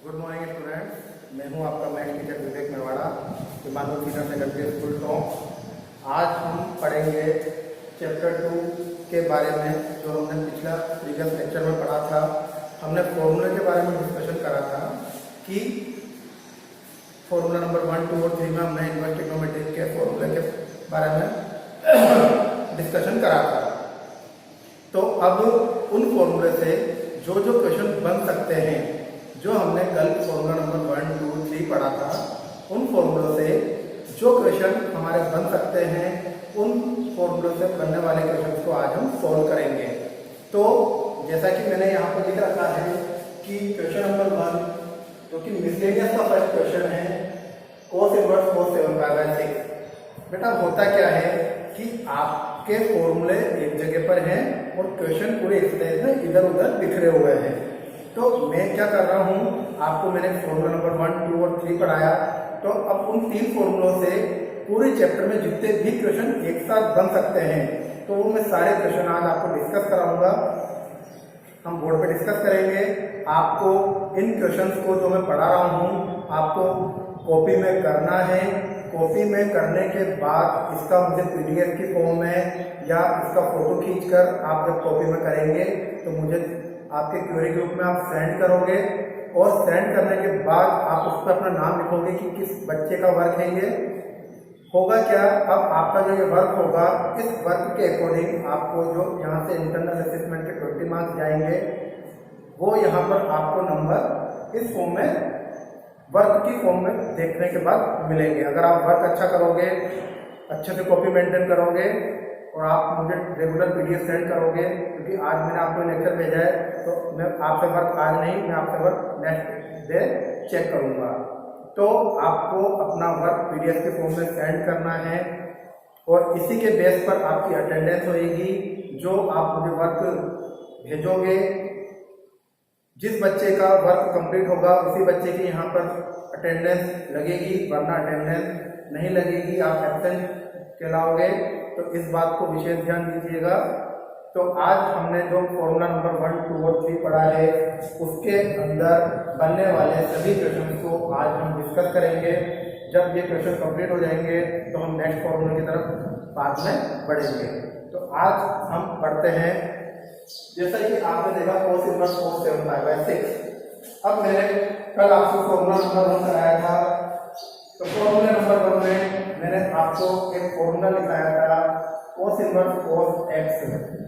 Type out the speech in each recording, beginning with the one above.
Good morning students, मैं हूं आपका math teacher Vivek Mewada, Madhav senior secondary school Tonk. आज हम पढ़ेंगे चैप्टर 2 के बारे में, जो हमने पिछला प्रीवियस लेक्चर में पढ़ा था। हमने फॉर्मूले के बारे में डिस्कशन करा था कि फॉर्मूला नंबर 1, 2 और 3 में हमने इनवर्स ट्रिग्नोमेट्री के फॉर्मूले के बारे में डिस्कशन करा था। तो अब उन फॉर्मूले से जो जो क्वेश्चन बन सकते हैं, जो हमने कल फॉर्मूला नंबर 1, 2, 3 पढ़ा था, उन फॉर्मूलों से जो क्वेश्चन हमारे बन सकते हैं, उन फॉर्मूलों से बनने वाले क्वेश्चन को आज हम सॉल्व करेंगे। तो जैसा कि मैंने यहाँ पर लिख रखा है कि क्वेश्चन नंबर 1, जो कि मिसलेनियस का फर्स्ट क्वेश्चन है, cos इनवर्स cos 7/6। बेटा होता क्या है कि आपके फॉर्मूले एक जगह पर हैं और क्वेश्चन पूरे स्टेज में इधर उधर बिखरे हुए हैं। तो मैं क्या कर रहा हूँ, आपको मैंने फॉर्मूला नंबर 1, 2 और 3 पढ़ाया। तो अब उन 3 फॉर्मूलों से पूरे चैप्टर में जितने भी क्वेश्चन एक साथ बन सकते हैं, तो वो मैं सारे क्वेश्चन आज आपको डिस्कस कराऊंगा। हम बोर्ड पे डिस्कस करेंगे। आपको इन क्वेश्चंस को जो मैं पढ़ा रहा हूँ, आपको कॉपी में करना है। कॉपी में करने के बाद इसका मुझे पीडीएफ की फॉर्म में या इसका फोटो खींचकर आप जब कॉपी में करेंगे तो मुझे आपके क्वेरी ग्रुप में आप सेंड करोगे, और सेंड करने के बाद आप उस पर अपना नाम लिखोगे कि किस बच्चे का वर्क है। ये होगा क्या, अब आपका जो ये वर्क होगा, इस वर्क के अकॉर्डिंग आपको जो यहाँ से इंटरनल असेसमेंट के 20 मार्क्स जाएंगे, वो यहाँ पर आपको नंबर इस फॉर्म में, वर्क की फॉर्म में देखने के बाद मिलेंगे। अगर आप वर्क अच्छा करोगे, अच्छे से कॉपी मेंटेन करोगे और आप मुझे रेगुलर पीडीएफ सेंड करोगे, क्योंकि आज मैंने आपको लेक्चर भेजा है, तो मैं आपसे वर्क आज नहीं, मैं आपसे वर्क नेक्स्ट डे चेक करूँगा। तो आपको अपना वर्क पीडीएफ के फॉर्म में सेंड करना है, और इसी के बेस पर आपकी अटेंडेंस होएगी। जो आप मुझे वर्क भेजोगे, जिस बच्चे का वर्क कंप्लीट होगा उसी बच्चे की यहाँ पर अटेंडेंस लगेगी, वरना अटेंडेंस नहीं लगेगी, आप एब्सेंट कहलाओगे। तो इस बात को विशेष ध्यान दीजिएगा। तो आज हमने जो फॉर्मूला नंबर 1, 2 और 3 पढ़ा है, उसके अंदर बनने वाले सभी क्वेश्चन को आज हम डिस्कस करेंगे। जब ये क्वेश्चन कंप्लीट हो जाएंगे तो हम नेक्स्ट फॉर्मूले की तरफ बाद में बढ़ेंगे। तो आज हम पढ़ते हैं, जैसा कि आपने देखा cos इनवर्स cos 7/6। अब मैंने कल आपको फॉर्मूला नंबर 1 कराया था, तो फॉर्मूला नंबर 1 में मैंने आपको एक फॉर्मूला लिखाया था cos इनवर्स cos x।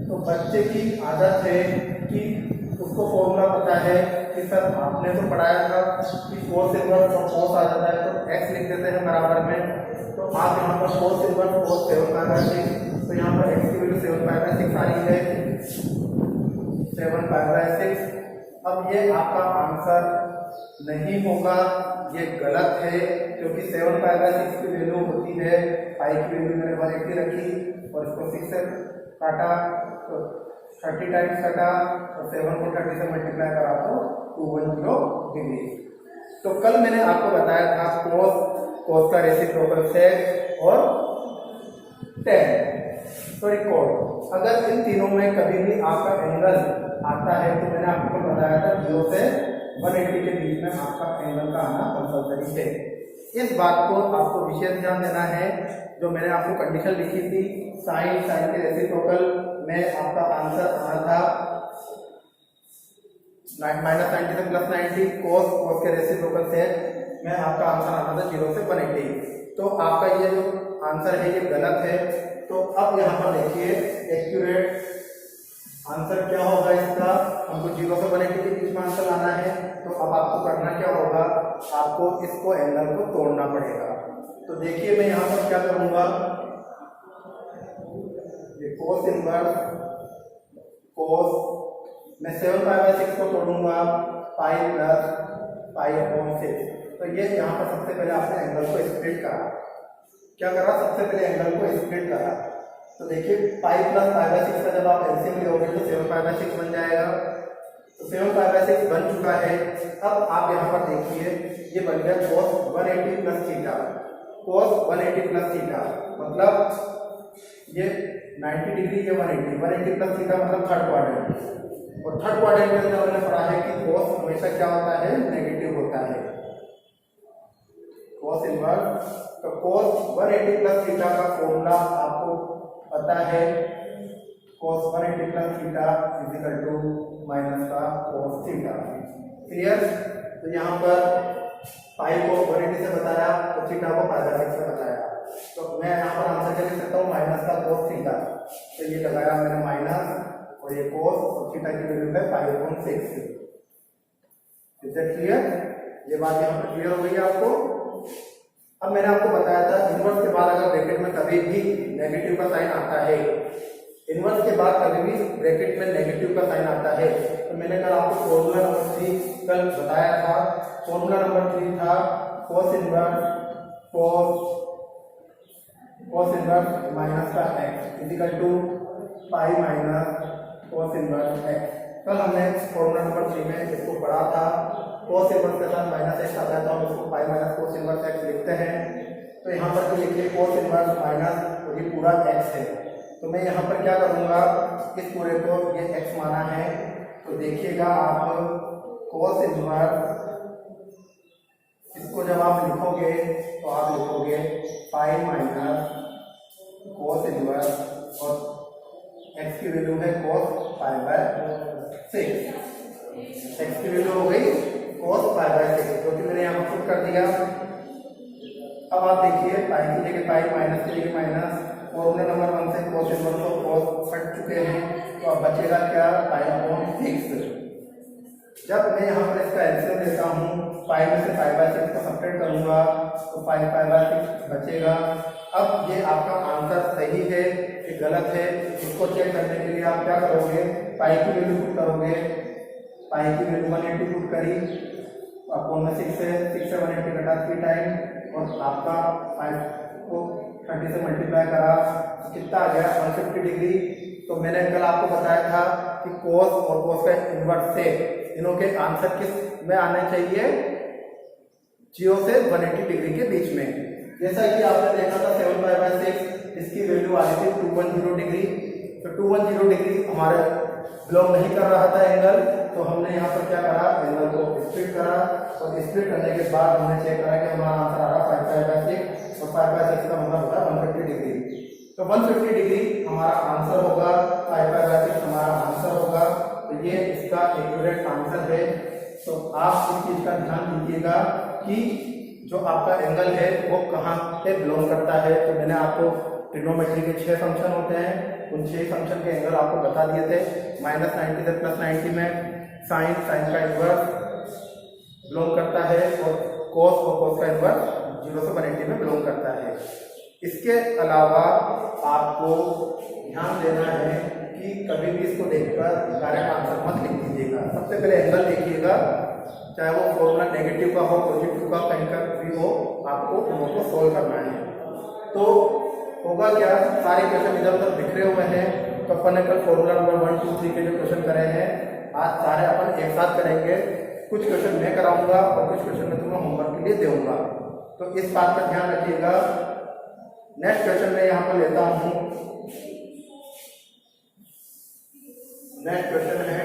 तो बच्चे की आदत है कि उसको फॉर्मूला पता है कि सर आपने तो पढ़ाया था कि cos इनवर्स और cos आ जाता है, तो x लिख देते हैं बराबर में। तो आप यहाँ पर cos इनवर्स cos 7/6, तो यहाँ पर x की वैल्यू 7/6 आ रही है, 7/6। अब ये आपका आंसर नहीं होगा, ये गलत है, क्योंकि 7/6 की वैल्यू होती है, पाई की वैल्यू मैंने 180 रखी और इसको 6 से काटा तो 30 टाइम्स काटा, और 7 को 30 से मल्टीप्लाई करा तो 210 डिग्री। तो कल मैंने आपको बताया था cos का रेसिप्रोकल sec और tan, सॉरी cot। अगर इन तीनों में कभी भी आपका एंगल आता है, तो मैंने आपको बताया था 0 से 180 के बीच में आपका एंगल का आना कंपल्सरी है। इस बात को आपको विशेष ध्यान देना है। जो मैंने आपको कंडीशन लिखी थी, साइन के रेसिप्रोकल में आपका आंसर आना था -90 से +90, cos के रेसिप्रोकल से में आपका आंसर आना था 0 से 180। तो आपका ये जो आंसर है ये गलत है। तो अब यहाँ पर देखिए, एक्यूरेट आंसर क्या होगा इसका, हमको 0 से 180 के बीच में आंसर लाना है। तो अब आपको करना क्या होगा, आपको इसको एंगल को तोड़ना पड़ेगा। तो देखिए मैं यहाँ पर क्या करूँगा, ये cos इनवर्स cos, मैं 7/6 को तोड़ूंगा, पाई प्लस पाई/6। तो ये यहाँ पर सबसे पहले आपने एंगल को स्प्लिट करा। क्या करा, सबसे पहले एंगल को स्प्लिट करा। तो देखिए पाई प्लस पाई/6 का जब आप एलसीएम लोगे तो 7/6 बन जाएगा। तो 7/6 बन चुका है। अब आप यहाँ पर देखिए, ये बन गया cos 180 plus theta, cos 180 plus theta, मतलब ये 90 डिग्री, ये 180 प्लस थीटा मतलब थर्ड क्वाड्रेंट। और थर्ड क्वाड्रेंट के अंदर हमने पढ़ा है कि cos हमेशा क्या होता है, नेगेटिव होता है। cos इनवर्स, तो cos 180 प्लस थीटा का फॉर्मूला आपको पता है, cos 180 plus theta is equal to minus का cos थीटा। क्लियर? तो यहाँ पर पाई को 180 से बताया तो थीटा को पाई बाय 6 से बताया, तो मैं यहाँ पर आंसर क्या लिख सकता हूँ, माइनस का cos थीटा। तो ये लगाया मैंने माइनस और ये cos और थीटा की वैल्यू है pi upon 6। Is that clear? ये बात यहाँ पर क्लियर हो गई आपको। अब मैंने आपको बताया था इनवर्स के बाद अगर ब्रैकेट में कभी भी नेगेटिव का साइन आता है, इनवर्स के बाद कभी भी ब्रैकेट में नेगेटिव का साइन आता है, तो मैंने कल आपको फॉर्मूला नंबर 3 कल बताया था। फॉर्मूला नंबर 3 था cos इनवर्स माइनस का x is equal to pi minus cos inverse x। कल हमने फॉर्मूला नंबर 3 में इसको पढ़ा था, cos इनवर्स के साथ माइनस x आता है तो हम इसको पाई माइनस cos इनवर्स x लिखते हैं। तो यहाँ पर जो लिखिए cos इनवर्स माइनस और ये पूरा x है, तो मैं यहाँ पर क्या करूँगा, इस पूरे को ये x माना है, तो देखिएगा आप cos इनवर्स, इसको जब आप लिखोगे तो आप लिखोगे पाई माइनस cos इनवर्स और x की वैल्यू है cos पाई बाय 6। x की वैल्यू हो गई cos पाई बाय 6, जो कि मैंने यहाँ पुट कर दिया। अब आप देखिए पाई की जगह पाई, माइनस की जगह माइनस, फॉर्मूला नंबर 1 से cos इनवर्स और cos कट चुके हैं, तो अब बचेगा क्या, पाई अपॉन 6। जब मैं यहाँ पर इसका एलसीएम लेता हूँ, पाई में से पाई बाय 6 को सब्ट्रैक्ट करूंगा तो पाई बाय 6 बचेगा। अब ये आपका आंसर सही है कि गलत है, इसको चेक करने के लिए आप क्या करोगे, पाई की वैल्यू पुट करोगे, पाई की वैल्यू 180 पुट करी, अपॉन में 6 से 180 कटा 3 टाइम और आपका 5 को 30 से मल्टीप्लाई करा तो कितना आ गया, 150 डिग्री। तो मैंने कल आपको बताया था कि cos और cos का इन्वर्स से इनों के आंसर किस में आने चाहिए, 0 से 180 डिग्री के बीच में। जैसा कि आपने देखा था 7 पाई बाय 6 इसकी वैल्यू आ रही थी 210 डिग्री, तो 210 डिग्री हमारे बिलोंग नहीं कर रहा था एंगल, तो हमने यहाँ पर क्या करा, एंगल को स्प्लिट करा और स्प्लिट करने के बाद हमने चेक करा कि हमारा आंसर आ रहा 5 पाई बाय 6 और 5 बाय 6 का मतलब होता है 150 डिग्री। तो 150 डिग्री हमारा आंसर होगा, 5 पाई बाय 6 हमारा आंसर होगा। तो ये इसका एक्यूरेट आंसर है। तो आप इस चीज का ध्यान दीजिएगा कि जो आपका एंगल है वो कहाँ पे बिलोंग करता है। तो मैंने आपको ट्रिग्नोमेट्री के 6 फंक्शन होते हैं, उन 6 फंक्शन के एंगल आपको बता दिए थे। -90 से +90 में साइन का इन्वर्स बिलोंग करता है और cos का इन्वर्स 0 से 180 में बिलोंग करता है। इसके अलावा आपको ध्यान देना है कि कभी भी इसको देखकर डायरेक्ट आंसर मत लिख दीजिएगा। सबसे पहले एंगल देखिएगा, चाहे वो फॉर्मूला नेगेटिव का हो, पॉजिटिव का, कहीं का भी हो, आपको उनको सोल्व करना है। तो होगा क्या, सारे क्वेश्चन इधर उधर बिखरे हुए हैं, तो अपन ने कल फॉर्मूला नंबर 1, 2, 3 के जो क्वेश्चन करे हैं आज सारे अपन एक साथ करेंगे। कुछ क्वेश्चन मैं कराऊंगा और कुछ क्वेश्चन मैं तुम्हें होमवर्क के लिए दूंगा, तो इस बात का ध्यान रखिएगा। नेक्स्ट क्वेश्चन मैं यहाँ पर लेता हूँ। नेक्स्ट क्वेश्चन है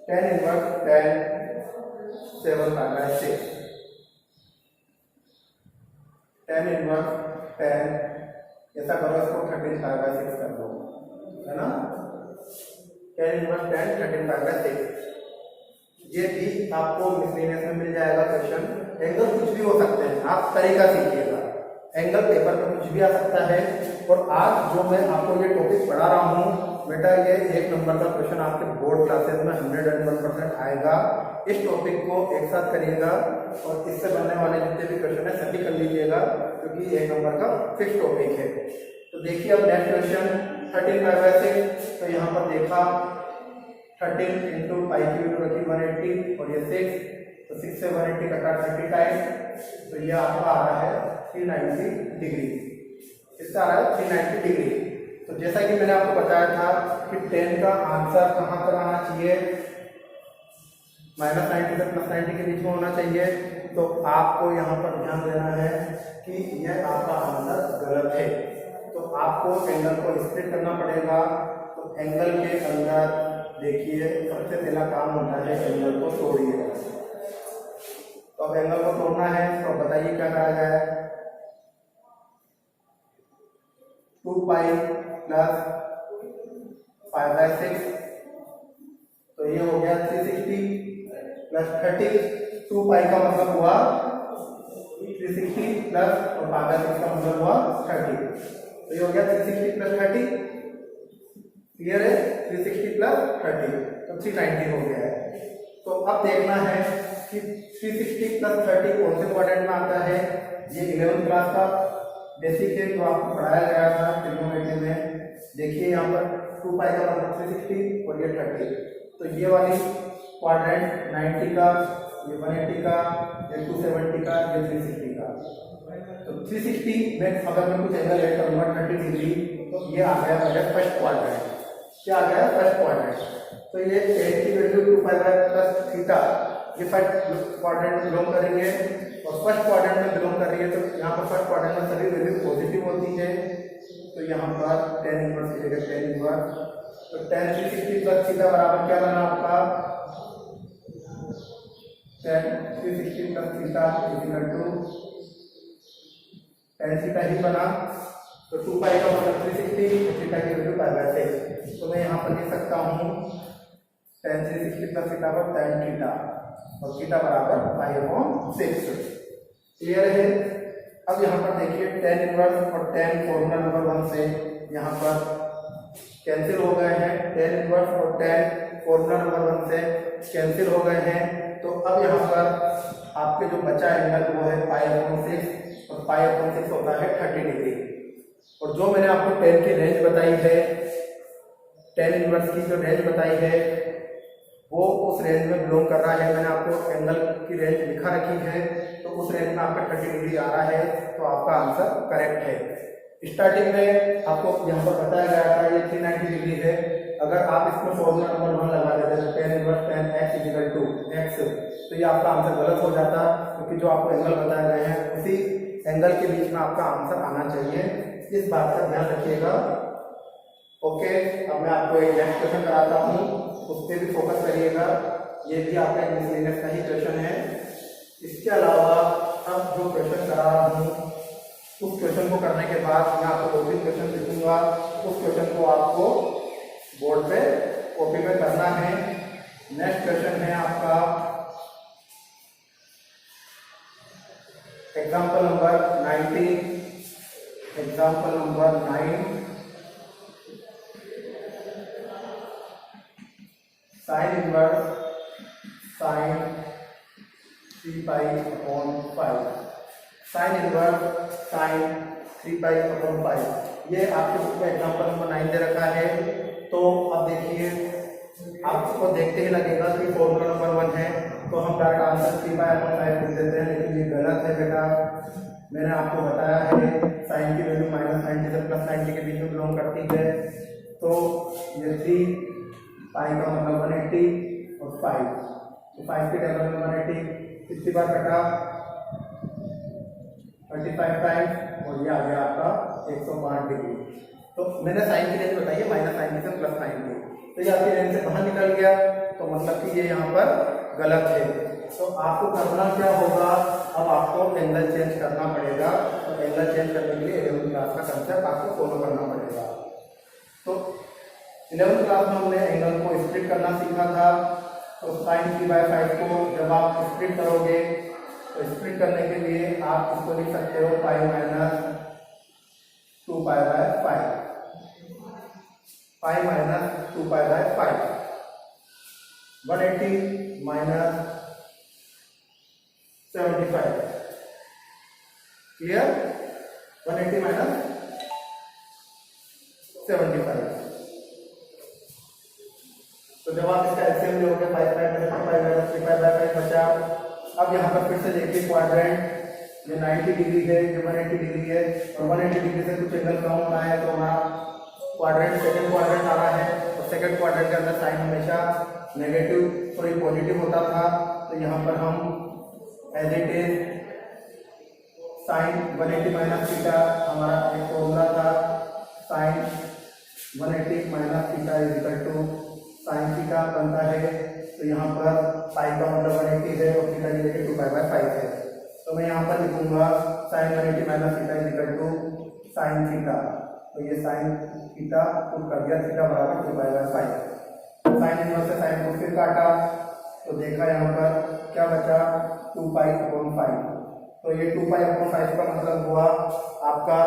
tan inverse 7 pi by 6। tan inverse 10, ऐसा करो इसको 13 पाई बाय 6 कर दो, है ना। tan इनवर्स 10 13 पाई बाय 6, ये भी आपको मिसलेनियस में मिल जाएगा क्वेश्चन। एंगल कुछ भी हो सकते हैं, आप तरीका सीखिएगा, एंगल पेपर में कुछ भी आ सकता है। और आज जो मैं आपको ये टॉपिक पढ़ा रहा हूँ बेटा, ये 1 नंबर का क्वेश्चन आपके बोर्ड क्लासेस में 101% आएगा। इस टॉपिक को एक साथ करिएगा और इससे बनने वाले जितने भी क्वेश्चन है सभी कर लीजिएगा, क्योंकि 1 नंबर का फिक्स टॉपिक है। तो देखिए अब नेक्स्ट क्वेश्चन 13 पाई बाय 6, तो यहाँ पर देखा 13 इंटू पाई की वैल्यू रखी 180 और ये 6, तो 6 से 180 कटा 30 टाइम, तो ये आपका आ रहा है 390 डिग्री। इसका आ रहा है 390 डिग्री। तो जैसा कि मैंने आपको बताया था कि 10 का आंसर कहाँ पर आना चाहिए, -90 से +90 के बीच में होना चाहिए। तो आपको यहाँ पर ध्यान देना है कि यह आपका आंसर गलत है। तो आपको एंगल को स्प्लिट करना पड़ेगा। तो एंगल के अंदर देखिए सबसे पहला काम होता है एंगल को तोड़िए। तो अब एंगल को तोड़ना है तो बताइए क्या करा जाए। 2 पाई प्लस 5/6, तो ये हो गया 360 प्लस 30। 2 पाई का मतलब हुआ 360 प्लस और 5/6 का मतलब हुआ 30, तो ये हो गया 360 प्लस 30। क्लियर है? 360 प्लस 30 तो 390 हो गया है। तो अब देखना है कि 360 प्लस 30 कौन से क्वाड्रेंट में आता है। ये 11th क्लास का बेसिक है जो आपको पढ़ाया गया था ट्रिग्नोमेट्री में। देखिए यहाँ पर 2 पाई का मतलब 360 और ये 30, तो ये वाली क्वाड्रेंट 90 का, ये 180 का, ये 270 का, ये 360 का। तो 360 में अगर मैं कुछ एंगल ऐड करूंगा 30 डिग्री, तो ये आ गया मेरा फर्स्ट क्वाड्रेंट। क्या आ गया? First quadrant. तो ये tan की value 2 pi by plus theta, ये फर्स्ट क्वाड्रेंट में बिलोंग करेंगे और फर्स्ट क्वाड्रेंट में बिलोंग कर रही है। तो यहाँ पर फर्स्ट क्वाड्रेंट में सभी वैल्यू पॉजिटिव होती है, तो यहाँ पर tan इनवर्स की जगह tan इनवर्स, तो tan 360 प्लस थीटा बराबर क्या बना आपका? tan 360 plus theta equal to tan theta ही बना। तो 2 पाई का मतलब 360 और थीटा की वैल्यू π/6, तो मैं यहाँ पर लिख सकता हूँ tan 360 प्लस थीटा पर tan थीटा और थीटा बराबर π/6। क्लियर है? अब यहाँ पर देखिए tan इनवर्स और tan फॉर्मूला नंबर 1 से यहाँ पर कैंसिल हो गए हैं। tan इनवर्स और tan फॉर्मूला नंबर 1 से कैंसिल हो गए हैं। तो अब यहाँ पर आपके जो बचा एंगल वो है π/6 और π/6 होता है 30 डिग्री। और जो मैंने आपको tan की रेंज बताई है, tan इनवर्स की जो रेंज बताई है वो उस रेंज में बिलोंग कर रहा है। मैंने आपको एंगल की रेंज लिखा रखी है, तो उस रेंज में आपका 30 डिग्री आ रहा है, तो आपका आंसर करेक्ट है। स्टार्टिंग में आपको यहाँ पर बताया गया था ये 390 डिग्री है। अगर आप इसमें फॉर्मूला नंबर 1 लगा देते तो tan inverse tan x equal to x, तो ये आपका आंसर गलत हो जाता, क्योंकि जो आपको एंगल बताए गए हैं उसी एंगल के बीच में आपका आंसर आना चाहिए। इस बात का ध्यान रखिएगा। ओके, अब मैं आपको एक नेक्स्ट क्वेश्चन कराता हूँ, उस पर भी फोकस करिएगा। ये भी आपका मिसलेनियस का ही क्वेश्चन है। इसके अलावा अब जो क्वेश्चन करा रहा हूँ उस क्वेश्चन को करने के बाद मैं आपको 2-3 क्वेश्चन लिखूंगा। उस क्वेश्चन को आपको बोर्ड पे कॉपी में करना है। नेक्स्ट क्वेश्चन है आपका example number 19, example number 9, sine inverse sine 3π/5, sine inverse sine 3π/5। ये आपके बुक में एग्जाम्पल नंबर 9 दे रखा है। तो अब देखिए आपको देखते ही लगेगा कि फॉर्मूला नंबर 1 है, तो हम डायरेक्ट आंसर 3π/5 लिख देते हैं, लेकिन ये गलत है बेटा। मैंने आपको बताया है साइन की वैल्यू -90 से +90 के बीच में बिलोंग करती है। तो ये 3 पाई का मतलब 180 और 5, तो 5 के टेबल में 180 कितनी बार कटा? 35 टाइम्स, और ये आ गया आपका 105 डिग्री। तो मैंने साइन की रेंज बताई है -90 से +90, तो ये आपकी रेंज से बाहर निकल गया, तो मतलब कि ये यहाँ पर गलत है। तो आपको करना क्या होगा? अब आपको एंगल चेंज करना पड़ेगा। तो एंगल चेंज करने के लिए 11th क्लास का कंसेप्ट आपको फॉलो करना पड़ेगा। तो 11th क्लास में हमने एंगल को स्प्लिट करना सीखा था। तो sin 3/5 को जब आप स्प्लिट करोगे तो स्प्लिट करने के लिए आप इसको लिख सकते हो π - 2π/5, π - 2π/5, 180 - 75। क्लियर? 180 - 75। तो जब आप इसका एलसीएम लोगे 5/5 बचा। अब यहाँ पर फिर से देखिए क्वाड्रेंट, ये 90 डिग्री है, ये 180 डिग्री है, और 180 डिग्री से कुछ एंगल कम हो रहा है, तो हमारा क्वाड्रेंट सेकंड क्वाड्रेंट आ रहा है। और सेकंड क्वाड्रेंट के अंदर साइन हमेशा नेगेटिव सॉरी पॉजिटिव होता था। तो यहाँ पर हम as it is sine 180 - theta हमारा एक फॉर्मूला था 2π/5 है। तो मैं यहाँ पर लिखूंगा sin 180 minus theta is equal to sine theta. तो ये साइन थीटा पुट कर दिया, थीटा बराबर 2π/5। साइन इनवर्स से साइन को फिर काटा तो देखा यहाँ पर क्या बचा 2π/5। तो ये 2π/5 का मतलब हुआ आपका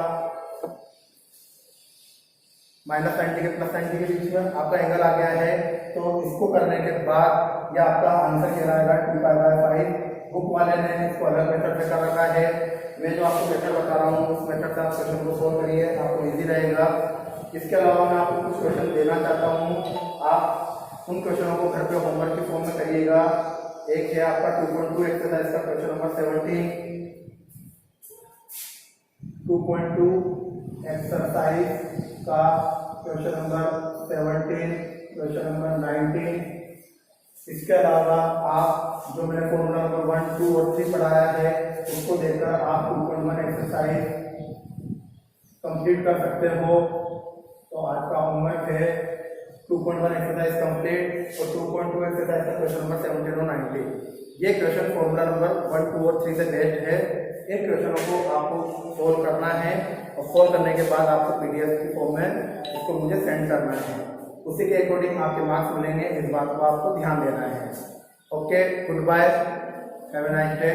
-90 के +90 के बीच में आपका एंगल आ गया है। तो इसको करने के बाद यह आपका आंसर कहलाएगा 2π/5। बुक वाले ने इसको अलग मेथड से कर रखा है, मैं जो आपको मेथड बता रहा हूँ उस मेथड से आप क्वेश्चन को सोल्व करिए, आपको इजी रहेगा। इसके अलावा मैं आपको कुछ क्वेश्चन देना चाहता हूँ, आप उन क्वेश्चनों को घर पे होमवर्क के फॉर्म में करिएगा। एक है आपका 2.2 एक्सरसाइज का क्वेश्चन नंबर 17, 2.2 एक्सरसाइज का क्वेश्चन नंबर 17, क्वेश्चन नंबर 19। इसके अलावा आप जो मैंने फॉर्मूला नंबर 1, 2 और 3 पढ़ाया है उसको देखकर आप 2.1 एक्सरसाइज कंप्लीट कर सकते हो। तो आज का होमवर्क है 2.1 एक्सरसाइज कंप्लीट और 2.2 एक्सरसाइज का क्वेश्चन नंबर 17 और 19। ये क्वेश्चन फॉर्मूला नंबर 1, 2 और 3 से बेस्ड है। इन क्वेश्चनों को आपको सोल्व करना है और सोल्व करने के बाद आपको पीडीएफ की फॉर्म में इसको मुझे सेंड करना है। उसी के अकॉर्डिंग आपके मार्क्स मिलेंगे, इस बात को आपको ध्यान देना है। Okay, goodbye, have a nice day.